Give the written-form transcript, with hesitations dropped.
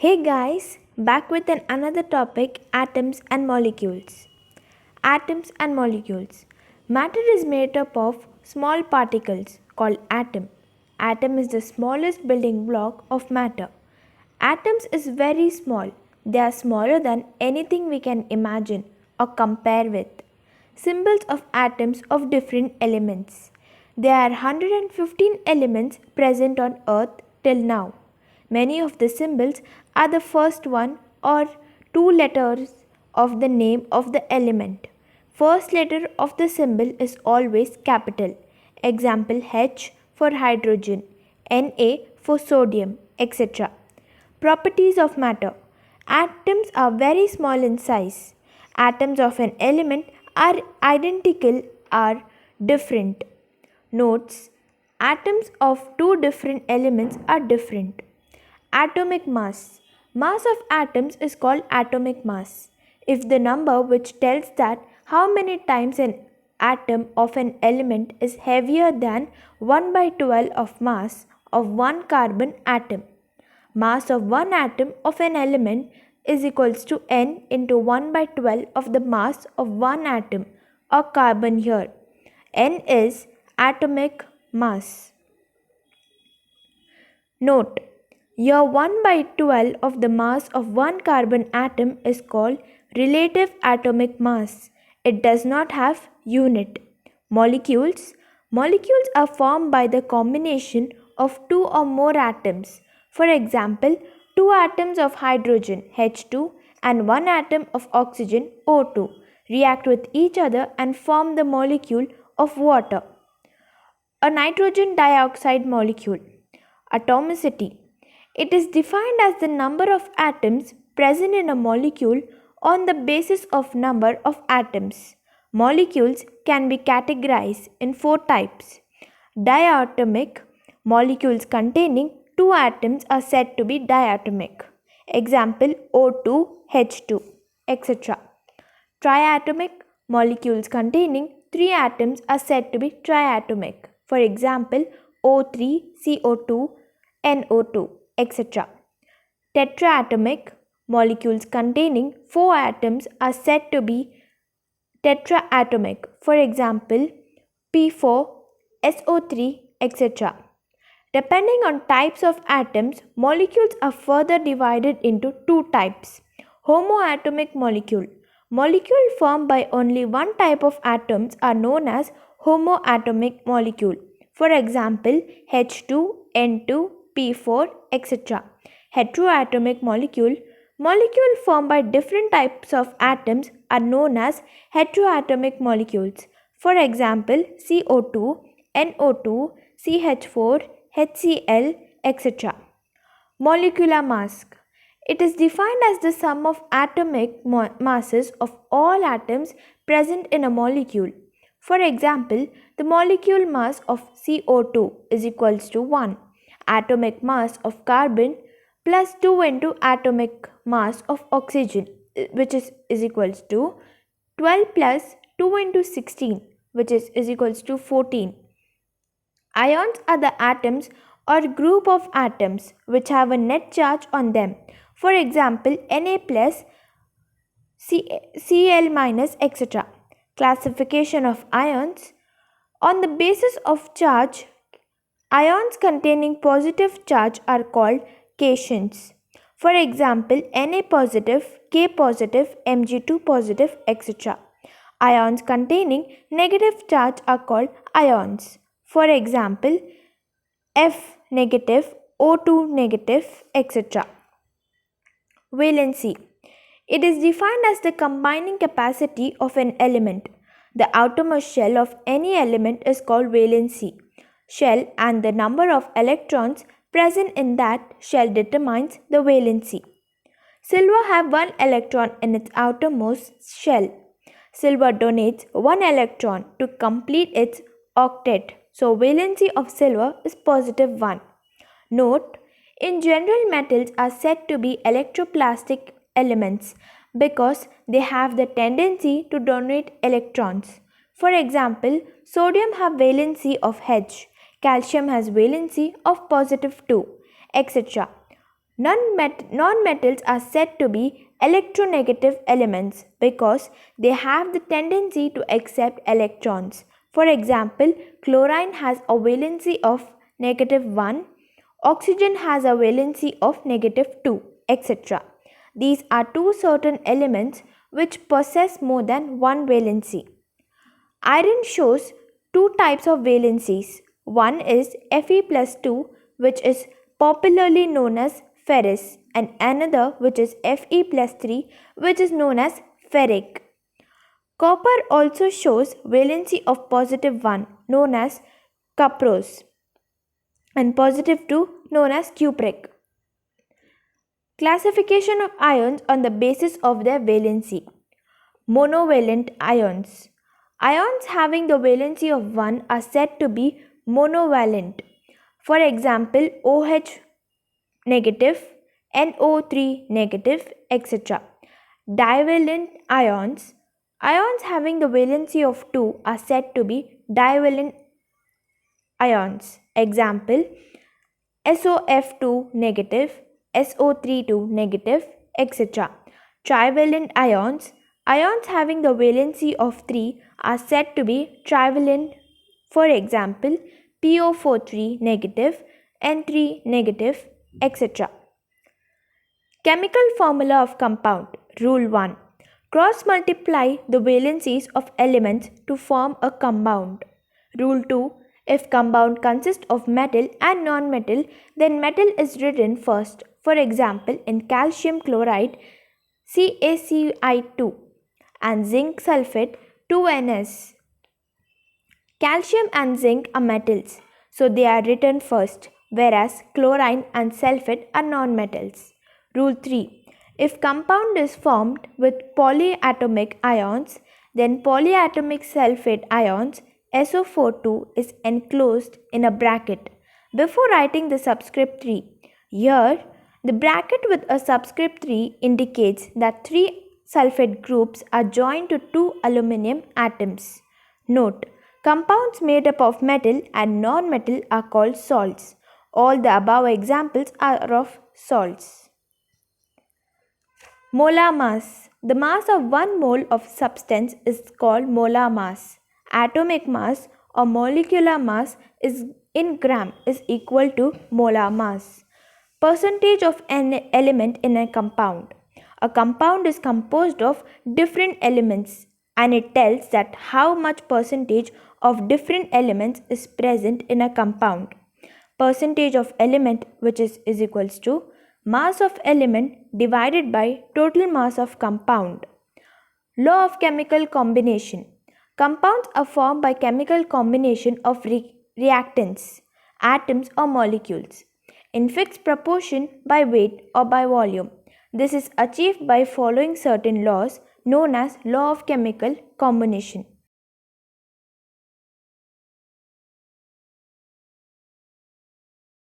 Hey guys, back with another topic, atoms and molecules. Atoms and molecules. Matter is made up of small particles called atom. Atom is the smallest building block of matter. Atoms is very small. They are smaller than anything we can imagine or compare with. Symbols of atoms of different elements. There are 115 elements present on earth till now. Many of the symbols are the first one or two letters of the name of the element. First letter of the symbol is always capital. Example H for hydrogen, Na for sodium, etc. Properties of matter. Atoms are very small in size. Atoms of an element are identical or different. Notes. Atoms of two different elements are different. Atomic mass. Mass of atoms is called atomic mass. If the number which tells that how many times an atom of an element is heavier than 1 by 12 of mass of one carbon atom. Mass of one atom of an element is equals to n into 1 by 12 of the mass of one atom or carbon here. N is atomic mass. Note, here 1 by 12 of the mass of one carbon atom is called relative atomic mass. It does not have unit. Molecules. Molecules are formed by the combination of two or more atoms. For example, two atoms of hydrogen H2 and one atom of oxygen O2 react with each other and form the molecule of water. A nitrogen dioxide molecule. Atomicity. It is defined as the number of atoms present in a molecule on the basis of number of atoms. Molecules can be categorized in four types. Diatomic. Molecules containing two atoms are said to be diatomic. Example O2, H2, etc. Triatomic. Molecules containing three atoms are said to be triatomic. For example, O3, CO2, NO2, etc. Tetraatomic. Molecules containing four atoms are said to be tetraatomic. For example, P4, SO3, etc. Depending on types of atoms, molecules are further divided into two types. Homoatomic molecule. Molecule formed by only one type of atoms are known as homoatomic molecule. For example, H2, N2, P4, etc. Heteroatomic molecule. Molecule formed by different types of atoms are known as heteroatomic molecules. For example, CO2, NO2, CH4, HCl, etc. Molecular mass. It is defined as the sum of atomic masses of all atoms present in a molecule. For example, the molecule mass of CO2 is equals to 1. Atomic mass of carbon plus 2 into atomic mass of oxygen, which is equals to 12 plus 2 into 16, which is equals to 14. Ions are the atoms or group of atoms which have a net charge on them. For example, Na plus, Cl minus, etc. Classification of ions. On the basis of charge, ions containing positive charge are called cations. For example, Na positive, K positive, Mg2 positive, etc. Ions containing negative charge are called ions. For example, F negative, O2 negative, etc. Valency. It is defined as the combining capacity of an element. The outermost shell of any element is called valency shell, and the number of electrons present in that shell determines the valency. Silver have one electron in its outermost shell. Silver donates one electron to complete its octet, so valency of silver is positive 1. Note, in general, metals are said to be electroplastic elements because they have the tendency to donate electrons. For example, sodium has valency of H, calcium has valency of positive 2, etc. Non-metals are said to be electronegative elements because they have the tendency to accept electrons. For example, chlorine has a valency of -1, oxygen has a valency of -2, etc. These are two certain elements which possess more than one valency. Iron shows two types of valencies. One is Fe+2, which is popularly known as ferrous, and another which is Fe+3, which is known as ferric. Copper also shows valency of +1, known as cuprous, and +2, known as cupric. Classification of ions on the basis of their valency. Monovalent ions. Ions having the valency of 1 are said to be monovalent. For example, OH negative, NO3 negative, etc. Divalent ions. Ions having the valency of 2 are said to be divalent ions. Example, SOF2 negative, SO32 negative, etc. Trivalent ions. Ions having the valency of 3 are said to be trivalent. For example, PO43 negative, N3 negative, etc. Chemical formula of compound. Rule 1. Cross multiply the valencies of elements to form a compound. Rule 2. If compound consists of metal and non-metal, then metal is written first. For example, in calcium chloride, CaCi2, and zinc sulfate, 2NS. Calcium and zinc are metals, so they are written first, whereas chlorine and sulfate are non-metals. Rule 3. If compound is formed with polyatomic ions, then polyatomic sulfate ions SO42 is enclosed in a bracket before writing the subscript 3. Here, the bracket with a subscript 3 indicates that 3 sulfate groups are joined to 2 aluminum atoms. Note, compounds made up of metal and non-metal are called salts. All the above examples are of salts. Molar mass. The mass of 1 mole of substance is called molar mass. Atomic mass or molecular mass is in gram is equal to molar mass. Percentage of an element in a compound. A compound is composed of different elements and it tells that how much percentage of different elements is present in a compound. Percentage of element, which is equals to mass of element divided by total mass of compound. Law of chemical combination. Compounds are formed by chemical combination of reactants, atoms or molecules in fixed proportion by weight or by volume. This is achieved by following certain laws known as law of chemical combination.